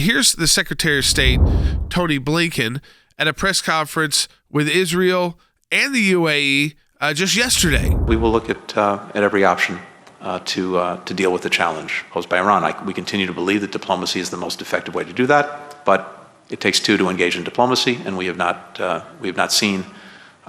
Here's the Secretary of State, Tony Blinken, at a press conference with Israel and the UAE just yesterday. We will look at every option to deal with the challenge posed by Iran. We continue to believe that diplomacy is the most effective way to do that, but it takes two to engage in diplomacy, and we have not seen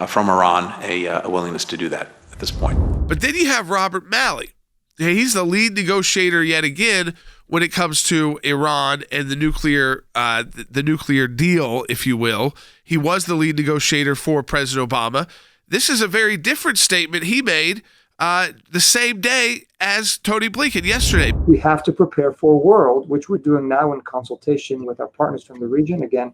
from Iran a willingness to do that at this point. But then you have Robert Malley. He's the lead negotiator yet again when it comes to Iran and the nuclear deal, if you will. He was the lead negotiator for President Obama. This is a very different statement he made the same day as Tony Blinken yesterday. We have to prepare for a world, which we're doing now in consultation with our partners from the region. Again,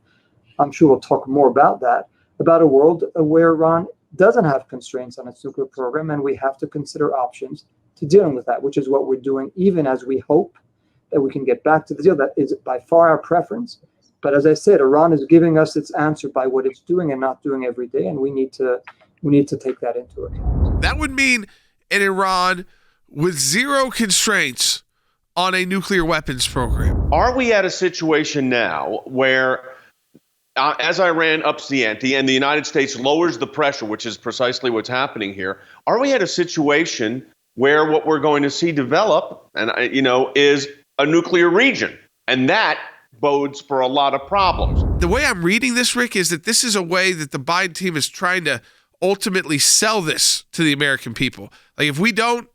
I'm sure we'll talk more about that, about a world where Iran doesn't have constraints on its nuclear program, and we have to consider options to dealing with that, which is what we're doing, even as we hope that we can get back to the deal. That is by far our preference. But as I said, Iran is giving us its answer by what it's doing and not doing every day, and we need to take that into account. That would mean an Iran with zero constraints on a nuclear weapons program. Are we at a situation now where, as Iran ups the ante and the United States lowers the pressure, which is precisely what's happening here, are we at a situation where what we're going to see develop, is a nuclear region? And that bodes for a lot of problems. The way I'm reading this, Rick, is that this is a way that the Biden team is trying to ultimately sell this to the American people. Like, if we don't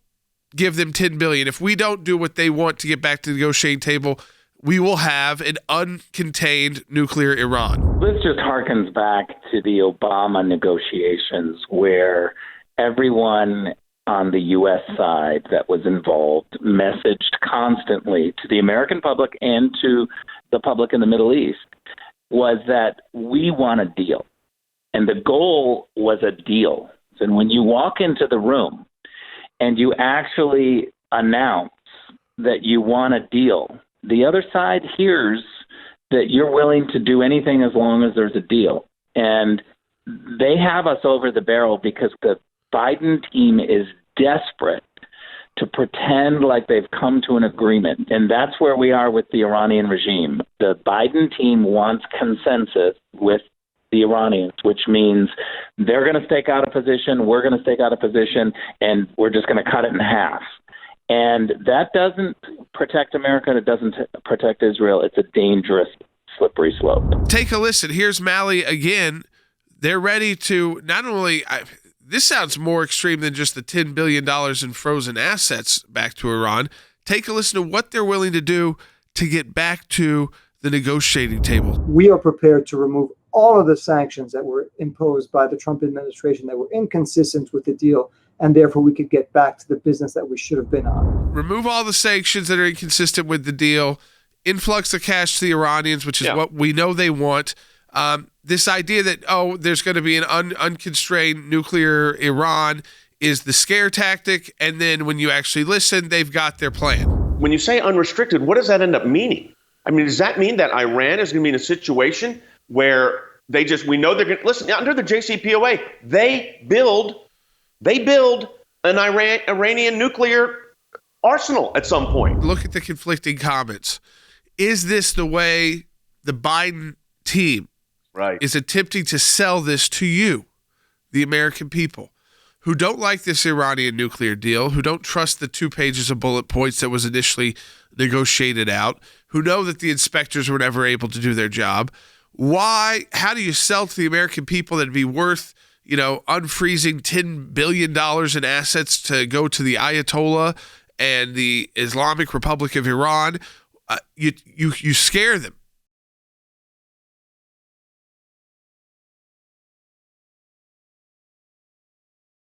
give them $10 billion, if we don't do what they want to get back to the negotiating table, we will have an uncontained nuclear Iran. This just harkens back to the Obama negotiations, where everyone on the U.S. side that was involved messaged constantly to the American public and to the public in the Middle East was that we want a deal. And the goal was a deal. And when you walk into the room and you actually announce that you want a deal, the other side hears that you're willing to do anything as long as there's a deal. And they have us over the barrel because the Biden team is desperate to pretend like they've come to an agreement. And that's where we are with the Iranian regime. The Biden team wants consensus with the Iranians, which means they're going to stake out a position, we're going to stake out a position, and we're just going to cut it in half. And that doesn't protect America. It doesn't protect Israel. It's a dangerous, slippery slope. Take a listen. Here's Malley again. They're ready to not only this sounds more extreme than just the $10 billion in frozen assets back to Iran. Take a listen to what they're willing to do to get back to the negotiating table. We are prepared to remove all of the sanctions that were imposed by the Trump administration that were inconsistent with the deal, and therefore we could get back to the business that we should have been on. Remove all the sanctions that are inconsistent with the deal, influx of cash to the Iranians, which is what we know they want. This idea that, there's going to be an unconstrained nuclear Iran is the scare tactic, and then when you actually listen, they've got their plan. When you say unrestricted, what does that end up meaning? I mean, does that mean that Iran is going to be in a situation where we know they're going to, listen, under the JCPOA, they build an Iranian nuclear arsenal at some point? Look at the conflicting comments. Is this the way the Biden team is attempting to sell this to you, the American people, who don't like this Iranian nuclear deal, who don't trust the 2 pages of bullet points that was initially negotiated out, who know that the inspectors were never able to do their job? How do you sell to the American people that it'd be worth, unfreezing $10 billion in assets to go to the Ayatollah and the Islamic Republic of Iran? You scare them.